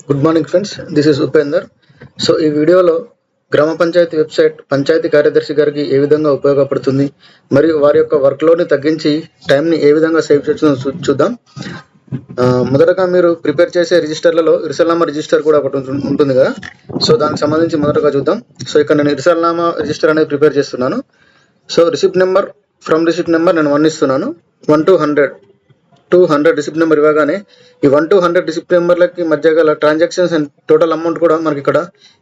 Good morning friends, this is Upender. So ఈ వీడియోలో గ్రామ పంచాయతీ వెబ్సైట్ పంచాయతీ కార్యదర్శి గారికి ఏ విధంగా ఉపయోగపడుతుంది మరియు వారి యొక్క వర్క్లోడ్ని తగ్గించి టైంని ఏ విధంగా సేవ్ చేస్తుందో చూద్దాం. మొదటగా మీరు ప్రిపేర్ చేసే రిజిస్టర్లలో ఇర్సల్నామా రిజిస్టర్ కూడా ఒకటి ఉంటుంది కదా. సో దానికి సంబంధించి మొదటగా చూద్దాం. సో ఇక్కడ నేను ఇర్సల్నామా రిజిస్టర్ అనేది ప్రిపేర్ చేస్తున్నాను. So receipt number receipt number నేను 1 ఇస్తున్నాను. 1 to 100 రిసిప్ట్ నెంబర్ ఇవ్వగానే ఈ 1 to 100 రిసిప్ట్ నెంబర్లకి మధ్య గల ట్రాన్సాక్షన్స్ అండ్ టోటల్ అమౌంట్ కూడా మనకి ఇక్కడ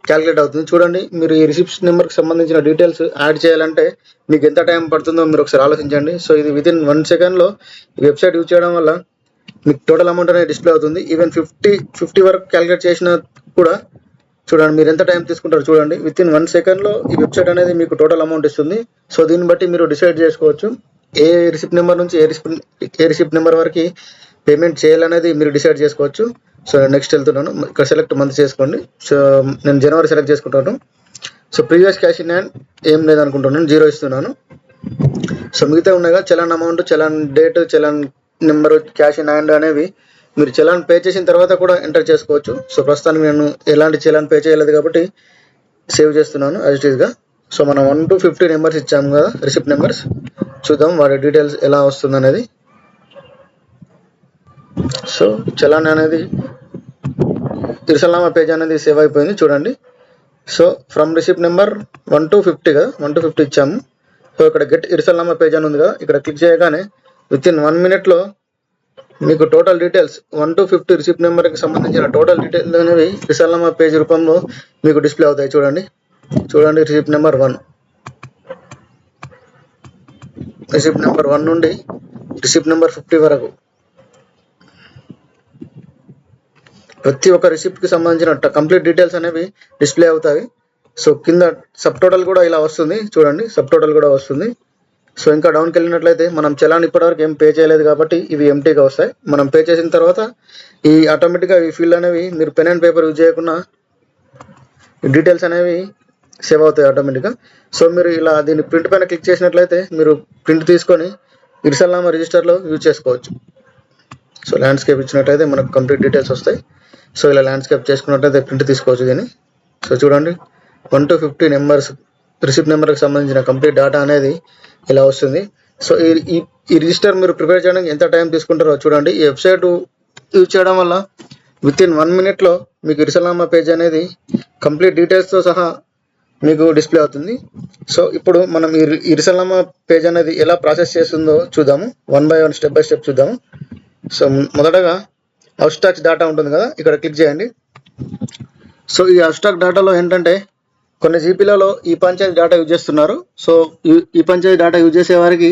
క్యాలిక్యులేట్ అవుతుంది. చూడండి, మీరు ఈ రిసిప్ట్ నెంబర్కి సంబంధించిన డీటెయిల్స్ యాడ్ చేయాలంటే మీకు ఎంత టైం పడుతుందో మీరు ఒకసారి ఆలోచించండి. సో ఇది వితిన్ 1 సెకండ్లో ఈ వెబ్సైట్ యూజ్ చేయడం వల్ల మీకు టోటల్ అమౌంట్ అనేది డిస్ప్లే అవుతుంది. ఈవెన్ 50 వరకు క్యాలిక్యులేట్ చేసినా కూడా చూడండి మీరు ఎంత టైం తీసుకుంటారు. చూడండి, వితిన్ 1 సెకండ్లో ఈ వెబ్సైట్ అనేది మీకు టోటల్ అమౌంట్ ఇస్తుంది. సో దీన్ని బట్టి మీరు డిసైడ్ చేసుకోవచ్చు ఏ రిసిప్ట్ నెంబర్ నుంచి ఏ రిసిప్ట్ నెంబర్ వరకు పేమెంట్ చేయాలనేది మీరు డిసైడ్ చేసుకోవచ్చు. సో నెక్స్ట్ వెళ్తున్నాను. ఇక్కడ సెలెక్ట్ మంత్ చేసుకోండి. సో నేను జనవరి సెలెక్ట్ చేసుకుంటాను. So previous cash in hand ఏం లేదనుకుంటున్నాను, 0 ఇస్తున్నాను. సో మిగతా ఉన్నాయిగా challan amount, challan date, challan number, cash in hand అనేవి మీరు చలాన్ పే చేసిన తర్వాత కూడా ఎంటర్ చేసుకోవచ్చు. సో ప్రస్తుతానికి నేను ఎలాంటి చలాన్ పే చేయలేదు కాబట్టి సేవ్ చేస్తున్నాను యాజ్ ఇట్ ఈస్గా. సో మనం 1 to 50 నెంబర్స్ ఇచ్చాము కదా రిసిప్ట్ నెంబర్స్. చూద్దాం వాటి డీటెయిల్స్ ఎలా వస్తుంది అనేది. సో చలాన్ అనేది ఇర్సల్నామా పేజ్ అనేది సేవ్ అయిపోయింది చూడండి. So from receipt number 1 to 50 కదా, 1 to 50 ఇచ్చాము. సో ఇక్కడ గెట్ ఇర్సల్నామా పేజ్ అని ఉంది కదా, ఇక్కడ క్లిక్ చేయగానే వితిన్ 1 మినిట్లో మీకు టోటల్ డీటెయిల్స్ 1 to 50 రిసిప్ట్ నెంబర్కి సంబంధించిన టోటల్ డీటెయిల్స్ అనేవి ఇర్సల్నామా పేజ్ రూపంలో మీకు డిస్ప్లే అవుతాయి. చూడండి రిసిప్ట్ నెంబర్ 1, రిసిప్ట్ నెంబర్ 1 నుండి రిసిప్ట్ నెంబర్ 50 వరకు ప్రతి ఒక్క రిసిప్ట్కి సంబంధించిన కంప్లీట్ డీటెయిల్స్ అనేవి డిస్ప్లే అవుతాయి. సో కింద సబ్ టోటల్ కూడా ఇలా వస్తుంది చూడండి, సబ్ టోటల్ కూడా వస్తుంది. సో ఇంకా డౌన్కి వెళ్ళినట్లయితే మనం చలాన్ ఇప్పటివరకు ఏం పే చేయలేదు కాబట్టి ఇవి ఎంటీగా వస్తాయి. మనం పే చేసిన తర్వాత ఈ ఆటోమేటిక్గా ఈ ఫీల్డ్ అనేవి మీరు పెన్ అండ్ పేపర్ యూజ్ చేయకుండా డీటెయిల్స్ అనేవి సేవ్ అవుతాయి ఆటోమేటిక్గా. సో మీరు ఇలా దీన్ని ప్రింట్ పైన క్లిక్ చేసినట్లయితే మీరు ప్రింట్ తీసుకొని ఇర్సల్నామా రిజిస్టర్లో యూజ్ చేసుకోవచ్చు. సో ల్యాండ్స్కేప్ ఇచ్చినట్లయితే మనకు కంప్లీట్ డీటెయిల్స్ వస్తాయి. సో ఇలా ల్యాండ్స్కేప్ చేసుకున్నట్లయితే ప్రింట్ తీసుకోవచ్చు దీన్ని. సో చూడండి 1 to 50 నెంబర్స్ రిసిప్ట్ నెంబర్కి సంబంధించిన కంప్లీట్ డేటా అనేది ఇలా వస్తుంది. సో ఈ రిజిస్టర్ మీరు ప్రిపేర్ చేయడానికి ఎంత టైం తీసుకుంటారో చూడండి. ఈ వెబ్సైట్ యూజ్ చేయడం వల్ల వితిన్ 1 మినిట్లో మీకు ఇర్సల్నామా పేజ్ అనేది కంప్లీట్ డీటెయిల్స్తో సహా మీకు డిస్ప్లే అవుతుంది. సో ఇప్పుడు మనం ఈ ఇర్సల్నామా పేజ్ అనేది ఎలా ప్రాసెస్ చేస్తుందో చూద్దాము. 1 by 1 స్టెప్ బై స్టెప్ చూద్దాము. సో మొదటగా అవుట్స్టాక్స్ డేటా ఉంటుంది కదా, ఇక్కడ క్లిక్ చేయండి. సో ఈ అవుట్స్టాక్ డేటాలో ఏంటంటే కొన్ని జీపీలలో ఈ పంచాయతీ డేటా యూజ్ చేస్తున్నారు. సో ఈ పంచాయతీ డేటా యూజ్ చేసే వారికి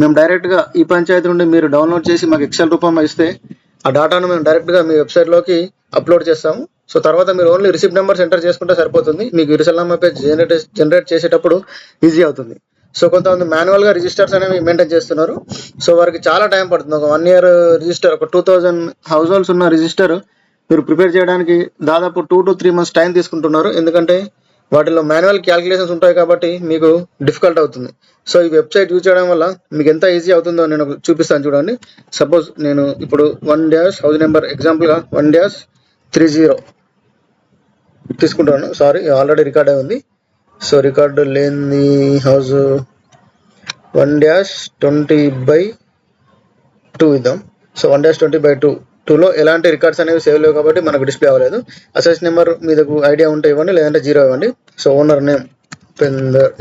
మేము డైరెక్ట్గా ఈ పంచాయతీ నుండి మీరు డౌన్లోడ్ చేసి మాకు ఎక్సెల్ రూపంలో ఇస్తే ఆ డేటాను మేము డైరెక్ట్గా మీ వెబ్సైట్లోకి అప్లోడ్ చేస్తాము. సో తర్వాత మీరు ఓన్లీ రిసిప్ట్ నెంబర్స్ ఎంటర్ చేసుకుంటే సరిపోతుంది. మీకు ఇర్సల్నామా పేజ్ జనరేట్ చేసేటప్పుడు ఈజీ అవుతుంది. సో కొంతమంది మాన్యువల్గా రిజిస్టర్స్ అనేవి మెయింటైన్ చేస్తున్నారు. సో వారికి చాలా టైం పడుతుంది. ఒక 1 year రిజిస్టర్, ఒక 2000 హౌస్ హోల్డ్స్ ఉన్న రిజిస్టర్ మీరు ప్రిపేర్ చేయడానికి దాదాపు 2 to 3 months టైం తీసుకుంటున్నారు. ఎందుకంటే వాటిలో మాన్యువల్ క్యాలిక్యులేషన్స్ ఉంటాయి కాబట్టి మీకు డిఫికల్ట్ అవుతుంది. సో ఈ వెబ్సైట్ యూజ్ చేయడం వల్ల మీకు ఎంత ఈజీ అవుతుందో నేను చూపిస్తాను చూడండి. సపోజ్ నేను ఇప్పుడు 1 హౌస్ నెంబర్ ఎగ్జాంపుల్గా 1-30 తీసుకుంటాను. సారీ, ఆల్రెడీ రికార్డ్ అయి ఉంది. సో రికార్డు లేని హౌస్ 1-20/2 ఇద్దాం. సో 1-20/2లో ఎలాంటి రికార్డ్స్ అనేవి సేవ్ లేవు కాబట్టి మనకు డిస్ప్లే అవ్వలేదు. అసెస్ నెంబర్ మీదకు ఐడియా ఉంటే ఇవ్వండి, లేదంటే 0 ఇవ్వండి. సో ఓనర్ నేమ్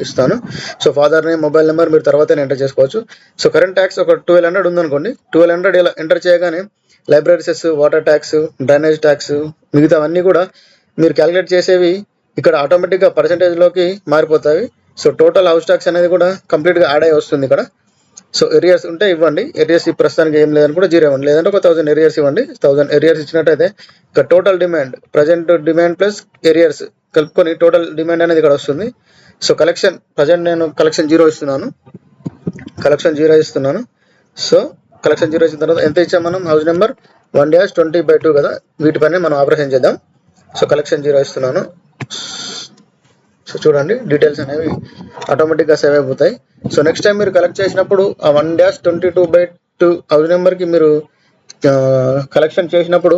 ఇస్తాను. So father name, mobile number మీరు తర్వాతనే ఎంటర్ చేసుకోవచ్చు. సో కరెంట్ ట్యాక్స్ ఒక 1200 ఉందనుకోండి. 1200 ఇలా ఎంటర్ చేయగానే library cess, water tax, drainage tax మిగతావన్నీ కూడా మీరు క్యాలిక్యులేట్ చేసేవి ఇక్కడ ఆటోమేటిక్గా పర్సెంటేజ్లోకి మారిపోతాయి. సో టోటల్ హౌస్ ట్యాక్స్ అనేది కూడా కంప్లీట్గా యాడ్ అయ్యి వస్తుంది ఇక్కడ. సో ఏరియాస్ ఉంటే ఇవ్వండి. ఏరియాస్ ప్రస్తుతానికి ఏం లేదని కూడా 0 ఇవ్వండి, లేదంటే ఒక 1000 ఏరియాస్ ఇవ్వండి. 1000 ఏరియాస్ ఇచ్చినట్టయితే ఇక్కడ total demand, present demand plus areas కలుపుకొని టోటల్ డిమాండ్ అనేది ఇక్కడ వస్తుంది. సో కలెక్షన్ ప్రజెంట్ నేను కలెక్షన్ 0 ఇస్తున్నాను. సో కలెక్షన్ 0 ఇచ్చిన తర్వాత ఎంత ఇచ్చాం మనం, హౌస్ నెంబర్ 1-20/2 కదా, వీటిపైన మనం ఆపరేషన్ చేద్దాం. సో కలెక్షన్ 0 ఇస్తున్నాను. సో చూడండి డీటెయిల్స్ అనేవి ఆటోమేటిక్గా సేవ్ అయిపోతాయి. సో నెక్స్ట్ టైం మీరు కలెక్ట్ చేసినప్పుడు ఆ 1-22/2 హౌస్ నెంబర్కి మీరు కలెక్షన్ చేసినప్పుడు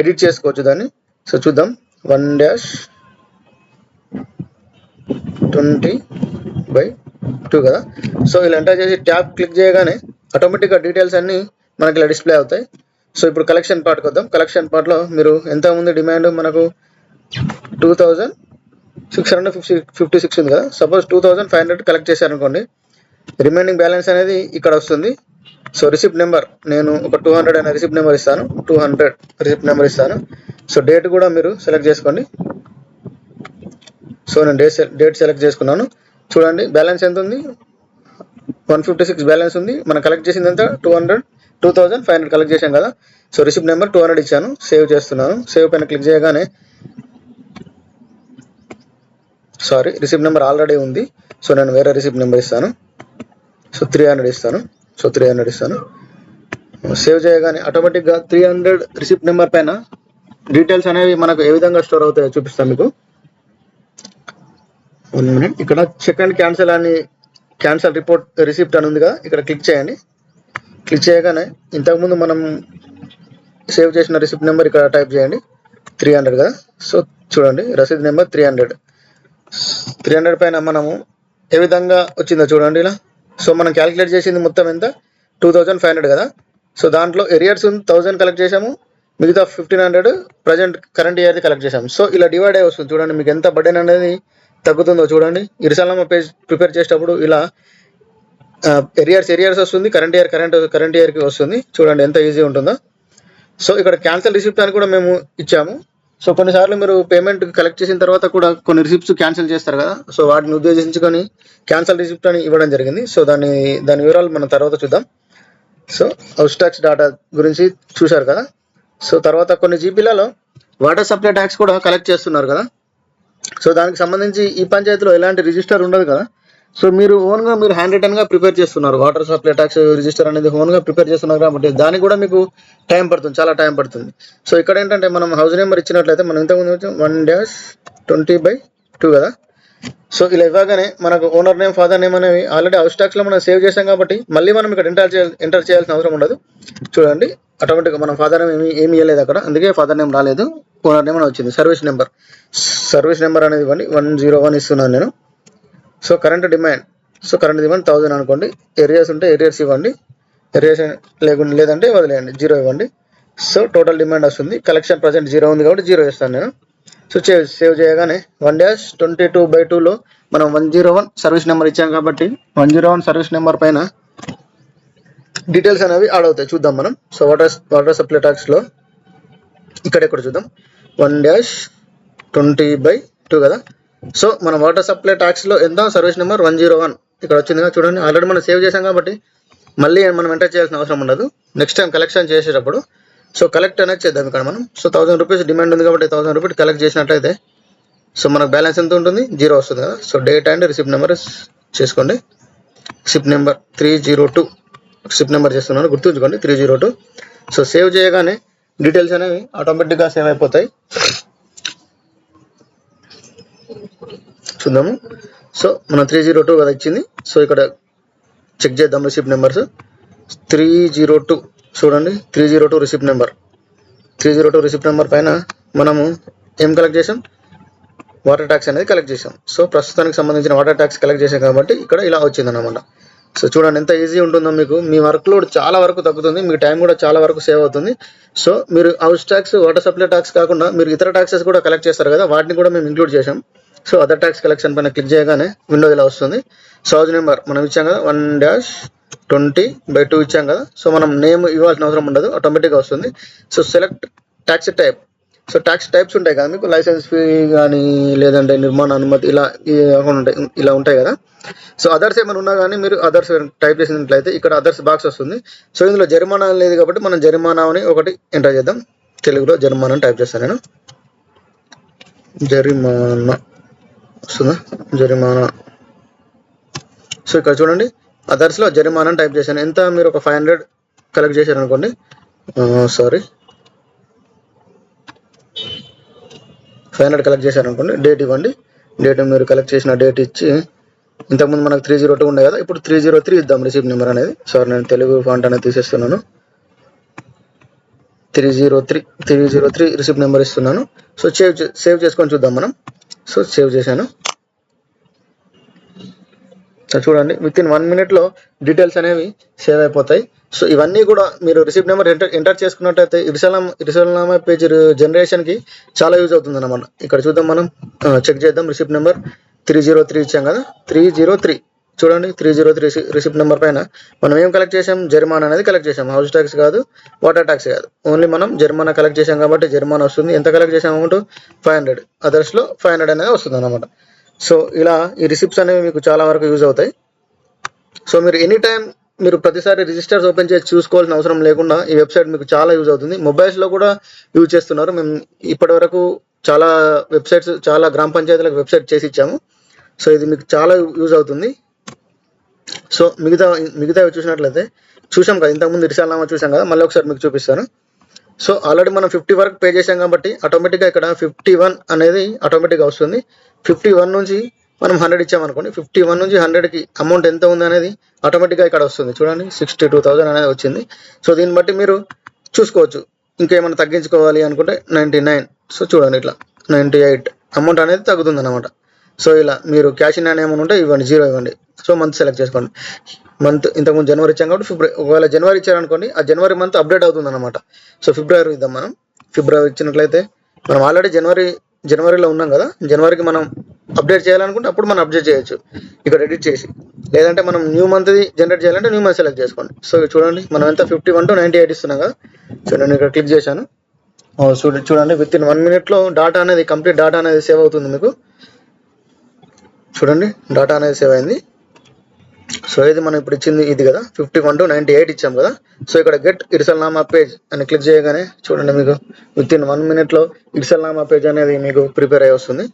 ఎడిట్ చేసుకోవచ్చు దాన్ని. సో చూద్దాం 1-20/2 కదా. సో ఇలా ఎంటర్ చేసి ట్యాబ్ క్లిక్ చేయగానే ఆటోమేటిక్గా డీటెయిల్స్ అన్నీ మనకి ఇలా డిస్ప్లే అవుతాయి. సో ఇప్పుడు కలెక్షన్ పార్ట్కి వద్దాం. కలెక్షన్ పార్ట్లో మీరు ఎంత ఉంది డిమాండ్, మనకు 2656 ఉంది కదా. సపోజ్ 2500 కలెక్ట్ చేశారనుకోండి, రిమైనింగ్ బ్యాలెన్స్ అనేది ఇక్కడ వస్తుంది. సో రిసిప్ట్ నెంబర్ నేను ఒక 200 అనే రిసిప్ట్ నెంబర్ ఇస్తాను, 200 రిసిప్ట్ నెంబర్ ఇస్తాను. సో డేట్ కూడా మీరు సెలెక్ట్ చేసుకోండి. సో నేను డేట్ సెలెక్ట్ చేసుకున్నాను. చూడండి బ్యాలెన్స్ ఎంత ఉంది, 156 బ్యాలెన్స్ ఉంది. మనం కలెక్ట్ చేసింది ఎంత, 2500 కలెక్ట్ చేసాం కదా. సో రిసిప్ట్ నెంబర్ 200 ఇచ్చాను, సేవ్ చేస్తున్నాను. సేవ్ పైన క్లిక్ చేయగానే రిసిప్ట్ నెంబర్ ఆల్రెడీ ఉంది. సో నేను వేరే రిసిప్ట్ నెంబర్ ఇస్తాను. సో 300 ఇస్తాను. సో 300 ఇస్తాను. సేవ్ చేయగానే ఆటోమేటిక్గా 300 రిసిప్ట్ నెంబర్ పైన డీటెయిల్స్ అనేవి మనకు ఏ విధంగా స్టోర్ అవుతాయో చూపిస్తాను మీకు. 1 minute. ఇక్కడ check and cancel report receipt అని ఉంది కదా, ఇక్కడ క్లిక్ చేయండి. క్లిక్ చేయగానే ఇంతకుముందు మనం సేవ్ చేసిన రిసిప్ట్ నెంబర్ ఇక్కడ టైప్ చేయండి, 300 కదా. సో చూడండి రసీద్ నెంబర్ 300 పైన మనము ఏ విధంగా వచ్చిందో చూడండి ఇలా. సో మనం క్యాలిక్యులేట్ చేసింది మొత్తం ఎంత, 2500 కదా. సో దాంట్లో ఎరియర్స్ 1000 కలెక్ట్ చేసాము, మిగతా 1500 ప్రజెంట్ కరెంట్ ఇయర్ది కలెక్ట్ చేసాము. సో ఇలా డివైడ్ అయ్యి వస్తుంది. చూడండి మీకు ఎంత బర్డెన్ అనేది తగ్గుతుందో చూడండి. ఈ రిసల్నామా పేజ్ ప్రిపేర్ చేసేటప్పుడు ఇలా ఎరియర్స్ వస్తుంది, కరెంట్ ఇయర్కి వస్తుంది. చూడండి ఎంత ఈజీ ఉంటుందో. సో ఇక్కడ క్యాన్సల్ రిసిప్ట్ అని కూడా మేము ఇచ్చాము. సో కొన్నిసార్లు మీరు పేమెంట్ కలెక్ట్ చేసిన తర్వాత కూడా కొన్ని రిసిప్ట్స్ క్యాన్సిల్ చేస్తారు కదా. సో వాటిని ఉద్దేశించుకొని క్యాన్సల్ రిసిప్ట్ అని ఇవ్వడం జరిగింది. సో దాని వివరాలు మనం తర్వాత చూద్దాం. సో హౌస్ ట్యాక్స్ డాటా గురించి చూశారు కదా. సో తర్వాత కొన్ని జీపీలలో వాటర్ సప్లై ట్యాక్స్ కూడా కలెక్ట్ చేస్తున్నారు కదా. సో దానికి సంబంధించి ఈ పంచాయతీలో ఎలాంటి రిజిస్టర్ ఉండదు కదా. సో మీరు ఓన్గా మీరు హ్యాండ్ రిటర్న్గా ప్రిపేర్ చేస్తున్నారు. వాటర్ సప్లై ట్యాక్స్ రిజిస్టర్ అనేది ఓన్గా ప్రిపేర్ చేస్తున్నారు కాబట్టి దానికి కూడా మీకు టైం పడుతుంది, చాలా టైం పడుతుంది. సో ఇక్కడ ఏంటంటే మనం హౌస్ నెంబర్ ఇచ్చినట్లయితే మనం ఇంతకుముందు 1-20/2 కదా. సో ఇలా ఇవ్వగానే మనకు ఓనర్ నేమ్, ఫాదర్ నేమ్ అనేవి ఆల్రెడీ హౌస్ ట్యాక్స్లో మనం సేవ్ చేసాం కాబట్టి మళ్ళీ మనం ఇక్కడ ఎంటర్ చేయాల్సిన అవసరం ఉండదు. చూడండి ఆటోమేటిక్గా మనం ఫాదర్ నేమ్ ఏమి ఇవ్వలేదు అక్కడ, అందుకే ఫాదర్ నేమ్ రాలేదు, ఓనర్ నేమ్ అని వచ్చింది. సర్వీస్ నెంబర్ అనేది ఇవ్వండి, 101 ఇస్తున్నాను నేను. సో కరెంట్ డిమాండ్ 1000 అనుకోండి. ఏరియాస్ ఉంటే ఏరియాస్ ఇవ్వండి, ఏరియాస్ లేదంటే వదిలేయండి, 0 ఇవ్వండి. సో టోటల్ డిమాండ్ వస్తుంది. కలెక్షన్ ప్రజెంట్ 0 ఉంది కాబట్టి 0 ఇస్తాను నేను. సో సేవ్ చేయగానే 1-22/2లో మనం 101 సర్వీస్ నెంబర్ ఇచ్చాం కాబట్టి 101 సర్వీస్ నెంబర్ పైన డీటెయిల్స్ అనేవి యాడ్ అవుతాయి. చూద్దాం మనం. సో వాటర్ సప్లై ట్యాక్స్లో ఇక్కడ చూద్దాం, 1-20/2 కదా. సో మన వాటర్ సప్లై ట్యాక్స్లో ఎంత, సర్వీస్ నెంబర్ 101 ఇక్కడ వచ్చింది కదా. చూడండి ఆల్రెడీ మనం సేవ్ చేసాం కాబట్టి మళ్ళీ మనం ఎంటర్ చేయాల్సిన అవసరం ఉండదు. నెక్స్ట్ టైం కలెక్షన్ చేసేటప్పుడు సో కలెక్ట్ అనేది చేద్దాం ఇక్కడ మనం. సో 1000 రూపీస్ డిమాండ్ ఉంది కాబట్టి 1000 రూపీస్ కలెక్ట్ చేసినట్లయితే సో మనకు బ్యాలెన్స్ ఎంత ఉంటుంది, 0 వస్తుంది కదా. So date and receipt number చేసుకోండి. రిసిప్ట్ నెంబర్ 302 రిసిప్ట్ నెంబర్ చేస్తున్నాను, గుర్తుంచుకోండి 302. సో సేవ్ చేయగానే డీటెయిల్స్ అనేవి ఆటోమేటిక్గా సేవ్ అయిపోతాయి. చూద్దాము. సో మనం 302 కదా ఇచ్చింది. సో ఇక్కడ చెక్ చేద్దాం రిసిప్ట్ నెంబర్స్. 302 చూడండి, 302 రిసిప్ట్ నెంబర్. 302 రిసిప్ట్ నెంబర్ పైన మనము ఏం కలెక్ట్ చేసాం, వాటర్ ట్యాక్స్ అనేది కలెక్ట్ చేసాం. సో ప్రస్తుతానికి సంబంధించిన వాటర్ ట్యాక్స్ కలెక్ట్ చేసాం కాబట్టి ఇక్కడ ఇలా వచ్చిందన్నమాట. సో చూడండి ఎంత ఈజీ ఉంటుందో మీకు. మీ వర్క్ లోడ్ చాలా వరకు తగ్గుతుంది, మీకు టైం కూడా చాలా వరకు సేవ్ అవుతుంది. సో మీరు house tax, water supply tax కాకుండా మీరు ఇతర ట్యాక్సెస్ కూడా కలెక్ట్ చేస్తారు కదా, వాటిని కూడా మేము ఇంక్లూడ్ చేసాం. సో అదర్ ట్యాక్స్ కలెక్షన్ పైన క్లిక్ చేయగానే విండో ఇలా వస్తుంది. సో హౌస్ నెంబర్ మనం ఇచ్చాం కదా, 1-20/2 ఇచ్చాం కదా. సో మనం నేమ్ ఇవ్వాల్సిన అవసరం ఉండదు, ఆటోమేటిక్గా వస్తుంది. So select tax type. So tax types ఉంటాయి కదా మీకు, లైసెన్స్ ఫీ కానీ లేదంటే నిర్మాణ అనుమతి ఇలా ఉంటాయి కదా. సో అదర్స్ ఏమైనా ఉన్నా కానీ మీరు అదర్స్ టైప్ చేసినట్లయితే ఇక్కడ అదర్స్ బాక్స్ వస్తుంది. సో ఇందులో జరిమానా లేదు కాబట్టి మనం జరిమానా అని ఒకటి ఎంటర్ చేద్దాం. తెలుగులో జరిమానా టైప్ చేస్తాను నేను. జరిమానా వస్తుందా, జరిమానా. సో ఇక్కడ చూడండి అదర్స్లో జరిమానా టైప్ చేశాను. ఎంత, మీరు ఒక 500 కలెక్ట్ చేశారు అనుకోండి, 500 కలెక్ట్ చేశారు అనుకోండి. డేట్ ఇవ్వండి, డేట్ మీరు కలెక్ట్ చేసిన డేట్ ఇచ్చి, ఇంతకుముందు మనకు 302 ఉండే కదా, ఇప్పుడు 303 ఇద్దాం రిసిప్ట్ నెంబర్ అనేది. సారీ నేను తెలుగు ఫాంట్ అనేది తీసేస్తున్నాను. 303 రిసిప్ట్ నెంబర్ ఇస్తున్నాను. సో సేవ్ చేసుకొని చూద్దాం మనం. సో సేవ్ చేశాను. సో చూడండి విత్ ఇన్ 1 minute డీటెయిల్స్ అనేవి సేవ్ అయిపోతాయి. సో ఇవన్నీ కూడా మీరు రిసిప్ట్ నెంబర్ ఎంటర్ చేసుకున్నట్టయితే ఇరుసలనామా పేజ్ జనరేషన్కి చాలా యూజ్ అవుతుంది అన్నమాట. ఇక్కడ చూద్దాం మనం, చెక్ చేద్దాం. రిసిప్ట్ నెంబర్ 303 ఇచ్చాం కదా, 303 చూడండి. 303 రిసిప్ట్ నెంబర్ పైన మనం ఏం కలెక్ట్ చేసాం? జరిమానా అనేది కలెక్ట్ చేసాం. హౌస్ ట్యాక్స్ కాదు, వాటర్ ట్యాక్స్ కాదు, ఓన్లీ మనం జరిమానా కలెక్ట్ చేసాం కాబట్టి జరిమానా వస్తుంది. ఎంత కలెక్ట్ చేసాం అమౌంట్? 500. అదర్స్లో 500 అనేది వస్తుంది అన్నమాట. సో ఇలా ఈ రిసిప్ట్స్ అనేవి మీకు చాలా వరకు యూజ్ అవుతాయి. సో మీరు ఎనీ టైం మీరు ప్రతిసారి రిజిస్టర్స్ ఓపెన్ చేసి చూసుకోవాల్సిన అవసరం లేకుండా ఈ వెబ్సైట్ మీకు చాలా యూజ్ అవుతుంది. మొబైల్స్లో కూడా యూజ్ చేస్తున్నారు. మేము ఇప్పటి వరకు చాలా వెబ్సైట్స్, చాలా గ్రామ పంచాయతీలకు వెబ్సైట్ చేసి ఇచ్చాము. సో ఇది మీకు చాలా యూజ్ అవుతుంది. సో మిగతా చూసినట్లయితే చూసాం కదా, ఇంతకుముందు ఇరుసలనామా చూసాం కదా, మళ్ళీ ఒకసారి మీకు చూపిస్తాను. సో ఆల్రెడీ మనం 50 వరకు పే చేసాం కాబట్టి ఆటోమేటిక్గా ఇక్కడ 51 అనేది ఆటోమేటిక్గా వస్తుంది. 51 నుంచి మనం 100 ఇచ్చామనుకోండి, 51 నుంచి 100కి అమౌంట్ ఎంత ఉంది అనేది ఆటోమేటిక్గా ఇక్కడ వస్తుంది. చూడండి 62,000 అనేది వచ్చింది. సో దీన్ని బట్టి మీరు చూసుకోవచ్చు. ఇంకేమైనా తగ్గించుకోవాలి అనుకుంటే 99. సో చూడండి ఇట్లా 98 అమౌంట్ అనేది తగ్గుతుంది అన్నమాట. సో ఇలా మీరు క్యాష్ ఇన్ హ్యాండ్ ఏమైనా ఉంటే ఇవ్వండి, 0 ఇవ్వండి. సో మంత్ సెలెక్ట్ చేసుకోండి. మంత్ ఇంతకుముందు జనవరి ఇచ్చాం కాబట్టి ఫిబ్రవరి, ఒకవేళ జనవరి ఇచ్చారనుకోండి ఆ జనవరి మంత్ అప్డేట్ అవుతుంది అనమాట. సో ఫిబ్రవరి ఇద్దాం మనం. ఫిబ్రవరి ఇచ్చినట్లయితే మనం ఆల్రెడీ జనవరిలో ఉన్నాం కదా, జనవరికి మనం అప్డేట్ చేయాలనుకుంటే అప్పుడు మనం అప్డేట్ చేయొచ్చు ఇక్కడ ఎడిట్ చేసి. లేదంటే మనం న్యూ మంత్ది జనరేట్ చేయాలంటే న్యూ మంత్ సెలెక్ట్ చేసుకోండి. సో చూడండి మనం ఎంత 51 to 98 ఇస్తున్నాం కదా. సో నేను ఇక్కడ క్లిక్ చేశాను. చూడండి విత్ ఇన్ 1 minute డాటా అనేది, కంప్లీట్ డాటా అనేది సేవ్ అవుతుంది మీకు. చూడండి డాటా అనేది సేవ్ అయింది. సో ఇది మనం ఇప్పుడు ఇచ్చింది ఇది కదా, 51 to 98 ఇచ్చాం కదా. సో ఇక్కడ గెట్ ఇరుసలనామా పేజ్ అని క్లిక్ చేయగానే చూడండి మీకు విత్ ఇన్ 1 minute ఇరుసలనామా పేజ్ అనేది మీకు ప్రిపేర్ అయ్యి వస్తుంది.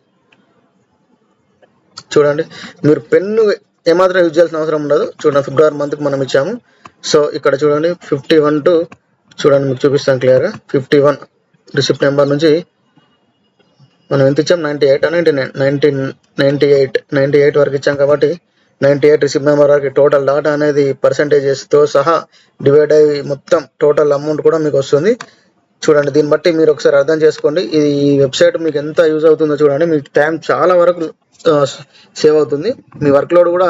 చూడండి మీరు పెన్ను ఏమాత్రం యూజ్ చేయాల్సిన అవసరం ఉండదు. చూడండి ఫిబ్రవరి మంత్కి మనం ఇచ్చాము. సో ఇక్కడ చూడండి 51 to చూడండి మీకు చూపిస్తాను క్లియర్గా. 51 రిసిప్ట్ నెంబర్ నుంచి మనం ఎంత ఇచ్చాం? 98 వరకు ఇచ్చాం కాబట్టి 98 రిసిప్ట్ నెంబర్ వరకు టోటల్ డాటా అనేది పర్సంటేజెస్తో సహా డివైడ్ అయ్యి మొత్తం టోటల్ అమౌంట్ కూడా మీకు వస్తుంది. చూడండి దీన్ని బట్టి మీరు ఒకసారి అర్థం చేసుకోండి. ఈ వెబ్సైట్ మీకు ఎంత యూజ్ అవుతుందో చూడండి. మీకు టైం చాలా వరకు సేవ్ అవుతుంది. మీ వర్క్ లోడ్ కూడా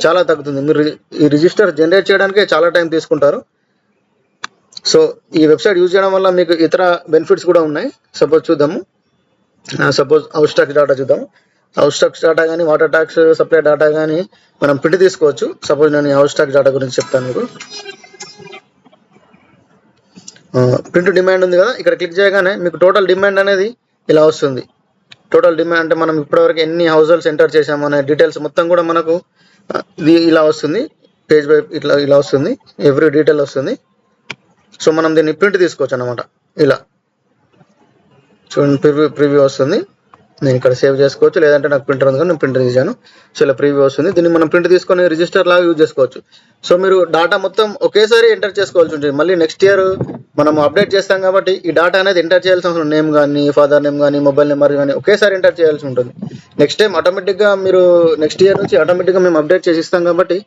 చాలా తగ్గుతుంది. మీరు ఈ రిజిస్టర్ జనరేట్ చేయడానికే చాలా టైం తీసుకుంటారు. సో ఈ వెబ్సైట్ యూజ్ చేయడం వల్ల మీకు ఇతర బెనిఫిట్స్ కూడా ఉన్నాయి. సపోజ్ చూద్దాము. సపోజ్ హౌస్ ట్యాక్స్ డాటా చూద్దాము. హౌస్ ట్యాక్స్ డాటా కానీ, వాటర్ ట్యాక్స్ సప్లై డాటా కానీ మనం ప్రింట్ తీసుకోవచ్చు. సపోజ్ నేను హౌస్ ట్యాక్స్ డాటా గురించి చెప్తాను మీకు. ప్రింట్ డిమాండ్ ఉంది కదా, ఇక్కడ క్లిక్ చేయగానే మీకు టోటల్ డిమాండ్ అనేది ఇలా వస్తుంది. టోటల్ డిమాండ్ అంటే మనం ఇప్పటివరకు ఎన్ని హౌస్ హోల్డ్స్ ఎంటర్ చేసాము అనే డీటెయిల్స్ మొత్తం కూడా మనకు ఇది ఇలా వస్తుంది. పేజ్ బై ఇలా వస్తుంది, ఎవ్రీ డీటెయిల్ వస్తుంది. సో మనం దీన్ని ప్రింట్ తీసుకోవచ్చు అన్నమాట. ఇలా చూడండి ప్రివ్యూ వస్తుంది. నేను ఇక్కడ సేవ్ చేసుకోవచ్చు, లేదంటే నాకు ప్రింటర్ ఉంది కానీ నేను ప్రింటర్ తీసాను. సో ఇలా ప్రివ్యూ వస్తుంది. దీన్ని మనం ప్రింట్ తీసుకొని రిజిస్టర్ లాగా యూజ్ చేసుకోవచ్చు. సో మీరు డాటా మొత్తం ఒకేసారి ఎంటర్ చేసుకోవాల్సి ఉంటుంది. మళ్ళీ నెక్స్ట్ ఇయర్ మనం అప్డేట్ చేస్తాం కాబట్టి ఈ డాటా అనేది ఎంటర్ చేయాల్సిన అవసరం, నేమ్ కానీ, ఫాదర్ నేమ్ కానీ, మొబైల్ నెంబర్ కానీ ఒకేసారి ఎంటర్ చేయాల్సి ఉంటుంది. నెక్స్ట్ టైం ఆటోమేటిక్గా మీరు నెక్స్ట్ ఇయర్ నుంచి ఆటోమేటిక్గా మేము అప్డేట్ చేసి ఇస్తాం కాబట్టి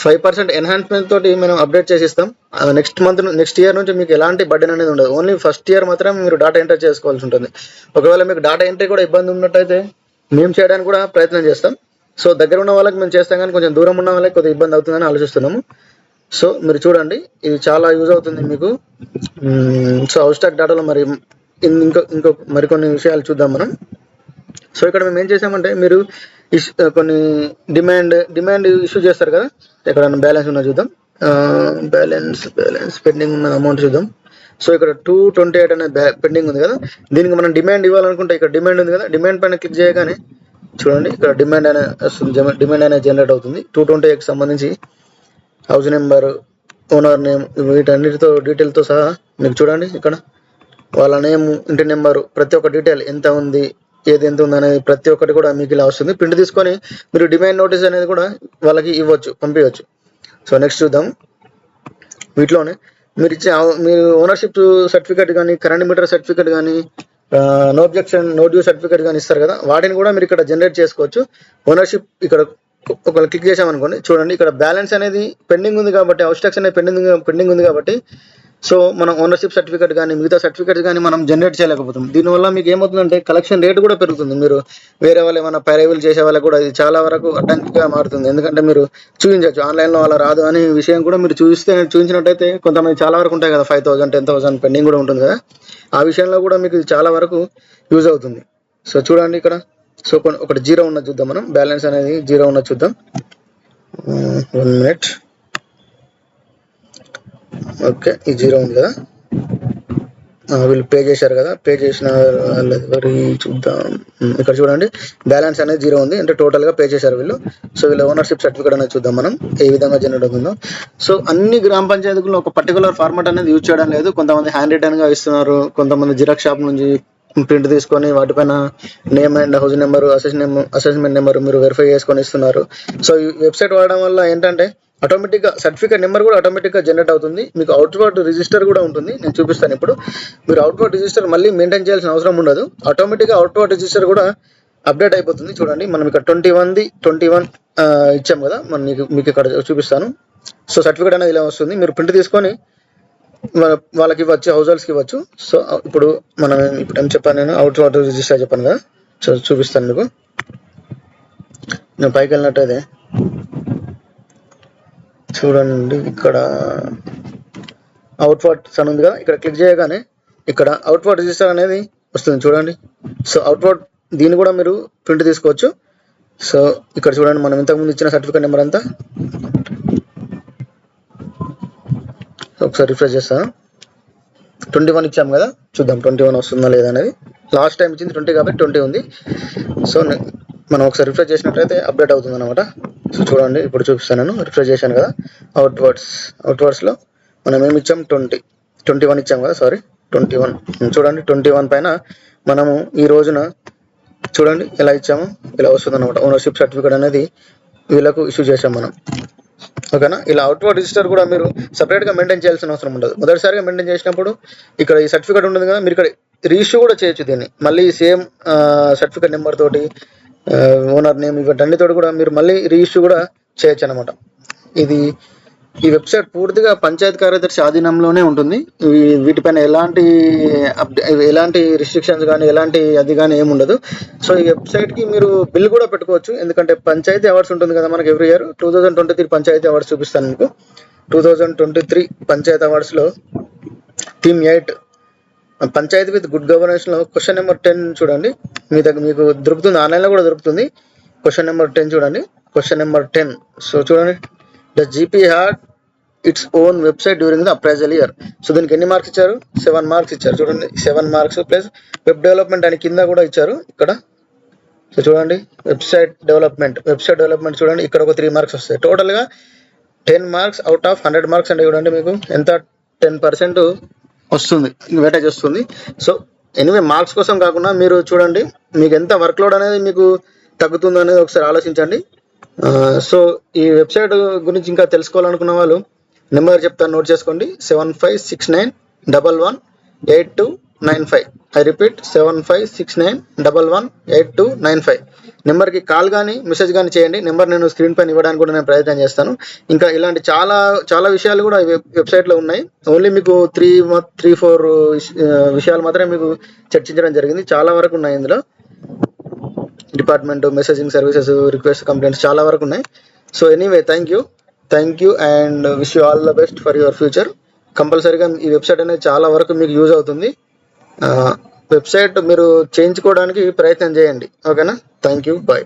5% ఎన్హాన్స్మెంట్ తోటి మనం అప్డేట్ చేసి ఇస్తాం. నెక్స్ట్ ఇయర్ నుంచి మీకు ఎలాంటి బర్డెన్ అనేది ఉండదు. ఓన్లీ ఫస్ట్ ఇయర్ మాత్రమే మీరు డాటా ఎంటర్ చేసుకోవాల్సి ఉంటుంది. ఒకవేళ మీకు డాటా ఎంట్రీ కూడా ఇబ్బంది ఉన్నట్టయితే మేము చేయడానికి కూడా ప్రయత్నం చేస్తాం. సో దగ్గర ఉన్న వాళ్ళకి మేము చేస్తాం కానీ కొంచెం దూరం ఉన్న వాళ్ళకి కొద్దిగా ఇబ్బంది అవుతుందని ఆలోచిస్తున్నాము. సో మీరు చూడండి ఇది చాలా యూజ్ అవుతుంది మీకు. సో హౌస్ ట్యాక్స్ డాటాలో మరి ఇంకో మరికొన్ని విషయాలు చూద్దాం మనం. సో ఇక్కడ మేము ఏం చేసామంటే మీరు కొన్ని డిమాండ్ ఇష్యూ చేస్తారు కదా, ఇక్కడ బ్యాలెన్స్ ఉన్న చూద్దాం. బ్యాలెన్స్ పెండింగ్ ఉన్న అమౌంట్ చూద్దాం. సో ఇక్కడ 228 అనేది పెండింగ్ ఉంది కదా, దీనికి మనం డిమాండ్ ఇవ్వాలనుకుంటే ఇక్కడ డిమాండ్ ఉంది కదా, డిమాండ్ పైన క్లిక్ చేయగానే చూడండి ఇక్కడ డిమాండ్ అనేది వస్తుంది. డిమాండ్ అనేది జనరేట్ అవుతుంది. 228కి సంబంధించి హౌస్ నెంబర్, ఓనర్ నేమ్, వీటన్నిటితో డీటెయిల్తో సహా మీకు చూడండి ఇక్కడ వాళ్ళ నేమ్, ఇంటి నెంబరు, ప్రతి ఒక్క డీటెయిల్ ఎంత ఉంది, ఏది ఎంత ఉంది అనేది ప్రతి ఒక్కటి కూడా మీకు ఇలా వస్తుంది. ప్రింట్ తీసుకొని మీరు డిమాండ్ నోటీస్ అనేది కూడా వాళ్ళకి ఇవ్వచ్చు, పంపించవచ్చు. సో నెక్స్ట్ చూద్దాం. వీటిలోనే మీరు ఓనర్షిప్ సర్టిఫికేట్ కానీ, కరెంట్ మీటర్ సర్టిఫికేట్ కానీ, no objection, no due certificate కానీ ఇస్తారు కదా, వాటిని కూడా మీరు ఇక్కడ జనరేట్ చేసుకోవచ్చు. ఓనర్షిప్ ఇక్కడ ఒకవేళ క్లిక్ చేసామనుకోండి, చూడండి ఇక్కడ బ్యాలెన్స్ అనేది పెండింగ్ ఉంది కాబట్టి, హౌస్ ట్యాక్స్ అనేది పెండింగ్ ఉంది కాబట్టి సో మనం ఓనర్షిప్ సర్టిఫికేట్ కానీ మిగతా సర్టిఫికేట్స్ కానీ మనం జనరేట్ చేయలేకపోతాం. దీనివల్ల మీకు ఏమవుతుందంటే కలెక్షన్ రేట్ కూడా పెరుగుతుంది. మీరు వేరే వాళ్ళు ఏమైనా పైరవీలు చేసే వాళ్ళకి కూడా ఇది చాలా వరకు అడ్డంకిగా మారుతుంది. ఎందుకంటే మీరు చూపించవచ్చు ఆన్లైన్లో అలా రాదు అనే విషయం కూడా మీరు చూపించినట్టయితే కొంతమంది చాలా వరకు ఉంటాయి కదా, 5,000 10,000 పెండింగ్ కూడా ఉంటుంది కదా, ఆ విషయంలో కూడా మీకు ఇది చాలా వరకు యూజ్ అవుతుంది. సో చూడండి ఇక్కడ, సో ఒకటి జీరో ఉన్నది చూద్దాం, మనం బ్యాలెన్స్ అనేది జీరో ఉన్నది చూద్దాం. 1 minute. ఓకే, ఈ జీరో ఉంది కదా, వీళ్ళు పే చేశారు కదా, పే చేసిన ఎవరి చూద్దాం. ఇక్కడ చూడండి బ్యాలెన్స్ అనేది జీరో ఉంది, అంటే టోటల్గా పే చేశారు వీళ్ళు. సో వీళ్ళ ఓనర్షిప్ సర్టిఫికేట్ అనేది చూద్దాం మనం ఏ విధంగా జనరేట్ అవుతుందో. సో అన్ని గ్రామ పంచాయతీలో ఒక పర్టికులర్ ఫార్మాట్ అనేది యూజ్ చేయడం లేదు. కొంతమంది హ్యాండ్ రిటర్న్గా ఇస్తున్నారు, కొంతమంది జిరాక్స్ షాప్ నుంచి ప్రింట్ తీసుకొని వాటిపైన name and house number, assessment number మీరు వెరిఫై చేసుకొని ఇస్తున్నారు. సో ఈ వెబ్సైట్ వాడడం వల్ల ఏంటంటే ఆటోమేటిక్గా సర్టిఫికేట్ నెంబర్ కూడా ఆటోమేటిక్గా జనరేట్ అవుతుంది. మీకు అవుట్వర్డ్ రిజిస్టర్ కూడా ఉంటుంది, నేను చూపిస్తాను ఇప్పుడు. మీరు అవుట్వర్డ్ రిజిస్టర్ మళ్ళీ మెయింటైన్ చేయాల్సిన అవసరం ఉండదు, ఆటోమేటిక్గా అవుట్వర్డ్ రిజిస్టర్ కూడా అప్డేట్ అయిపోతుంది. చూడండి మనం ఇక్కడ 21 ఇచ్చాం కదా, మనం మీకు ఇక్కడ చూపిస్తాను. సో సర్టిఫికేట్ అనేది ఇలా వస్తుంది, మీరు ప్రింట్ తీసుకొని వాళ్ళకి ఇవ్వచ్చు, హౌస్ హోల్డ్స్కి ఇవ్వచ్చు. సో ఇప్పుడు మనం ఇప్పుడు ఏం చెప్పాను, నేను అవుట్వర్డ్ రిజిస్టర్ చెప్పాను కదా, సో చూపిస్తాను మీకు. నేను పైకి వెళ్ళినట్టయితే చూడండి, ఇక్కడ అవుట్వర్డ్స్ అని ఉంది కదా, ఇక్కడ క్లిక్ చేయగానే ఇక్కడ అవుట్వర్డ్ రిజిస్టర్ అనేది వస్తుంది చూడండి. సో అవుట్వర్డ్ దీన్ని కూడా మీరు ప్రింట్ తీసుకోవచ్చు. సో ఇక్కడ చూడండి మనం ఇంతకుముందు ఇచ్చిన సర్టిఫికేట్ నెంబర్ అంతా, ఒకసారి రిఫ్రెష్ చేస్తాను. 21 ఇచ్చాము కదా, చూద్దాం 21 వస్తుందా లేదా అనేది. లాస్ట్ టైం ఇచ్చింది 20 కాబట్టి 20 ఉంది. సో మనం ఒకసారి రిఫ్రెష్ చేసినట్లయితే అప్డేట్ అవుతుంది అనమాట. సో చూడండి ఇప్పుడు చూపిస్తాను, నేను రిఫ్రెష్ చేశాను కదా, అవుట్వర్డ్స్లో మనం ఏమి ఇచ్చాం, 21 ఇచ్చాం కదా, సారీ 21. చూడండి 21 పైన మనము ఈ రోజున చూడండి ఎలా ఇచ్చాము, ఇలా వస్తుంది అనమాట. ఓనర్షిప్ సర్టిఫికేట్ అనేది వీళ్ళకు ఇష్యూ చేసాం మనం, ఓకేనా. ఇలా అవుట్వర్డ్ రిజిస్టర్ కూడా మీరు సపరేట్గా మెయింటైన్ చేయాల్సిన అవసరం ఉండదు. మొదటిసారిగా మెయింటైన్ చేసినప్పుడు ఇక్కడ ఈ సర్టిఫికేట్ ఉంటుంది కదా, మీరు ఇక్కడ రీఇష్యూ కూడా చేయొచ్చు దీన్ని, మళ్ళీ సేమ్ సర్టిఫికేట్ నెంబర్ తోటి, ఓనర్ నేమ్ ఇవన్నితో కూడా మీరు మళ్ళీ రీఇష్యూ కూడా చేయొచ్చు అనమాట. ఈ వెబ్సైట్ పూర్తిగా పంచాయతీ కార్యదర్శి ఆధీనంలోనే ఉంటుంది. వీటిపైన ఎలాంటి రిస్ట్రిక్షన్స్ కానీ ఎలాంటి అది కానీ ఏమి ఉండదు. సో ఈ వెబ్సైట్కి మీరు బిల్ కూడా పెట్టుకోవచ్చు, ఎందుకంటే పంచాయతీ అవార్డ్స్ ఉంటుంది కదా మనకి ఎవ్రీ ఇయర్. 2023 పంచాయతీ అవార్డ్స్ చూపిస్తాను మీకు. 2023 పంచాయతీ అవార్డ్స్లో టీమ్ 8 పంచాయతీ విత్ గుడ్ గవర్నెన్స్లో క్వశ్చన్ నెంబర్ 10 చూడండి, మీకు దొరుకుతుంది, ఆన్లైన్లో కూడా దొరుకుతుంది. క్వశ్చన్ నెంబర్ 10 చూడండి, క్వశ్చన్ నెంబర్ 10. సో చూడండి, the GP had its own website during the appraisal year. So దీనికి ఎన్ని మార్క్స్ ఇచ్చారు, 7 మార్క్స్ ఇచ్చారు. చూడండి 7 మార్క్స్ ప్లస్ వెబ్ డెవలప్మెంట్ అని కింద కూడా ఇచ్చారు ఇక్కడ. సో చూడండి వెబ్సైట్ డెవలప్మెంట్ చూడండి, ఇక్కడ ఒక 3 మార్క్స్ వస్తాయి. టోటల్గా 10 మార్క్స్ అవుట్ ఆఫ్ 100 మార్క్స్ అంటే చూడండి మీకు ఎంత 10% వస్తుంది, వెయిటేజ్ వస్తుంది. సో ఎనివే మార్క్స్ కోసం కాకుండా మీరు చూడండి మీకు ఎంత వర్క్లోడ్ అనేది మీకు తగ్గుతుందో అనేది ఒకసారి ఆలోచించండి. సో ఈ వెబ్సైట్ గురించి ఇంకా తెలుసుకోవాలనుకున్న వాళ్ళు నెంబర్ చెప్తాను, నోట్ చేసుకోండి. 7569118295. I repeat 7569118295. నెంబర్కి కాల్ కానీ మెసేజ్ కానీ చేయండి. నెంబర్ నేను స్క్రీన్ పైన ఇవ్వడానికి కూడా నేను ప్రయత్నం చేస్తాను. ఇంకా ఇలాంటి చాలా విషయాలు కూడా ఈ వెబ్సైట్లో ఉన్నాయి. ఓన్లీ మీకు 3-4 విషయాలు మాత్రమే మీకు చర్చించడం జరిగింది, చాలా వరకు ఉన్నాయి ఇందులో. Department, messaging services, request, complaints చాలా వరకు ఉన్నాయి. So anyway thank you and wish you all the best for your future. కంపల్సరీగా ఈ వెబ్సైట్ అనేది చాలా వరకు మీకు యూజ్ అవుతుంది. వెబ్సైట్ మీరు చేయించుకోవడానికి ప్రయత్నం చేయండి, ఓకేనా. Thank you, bye.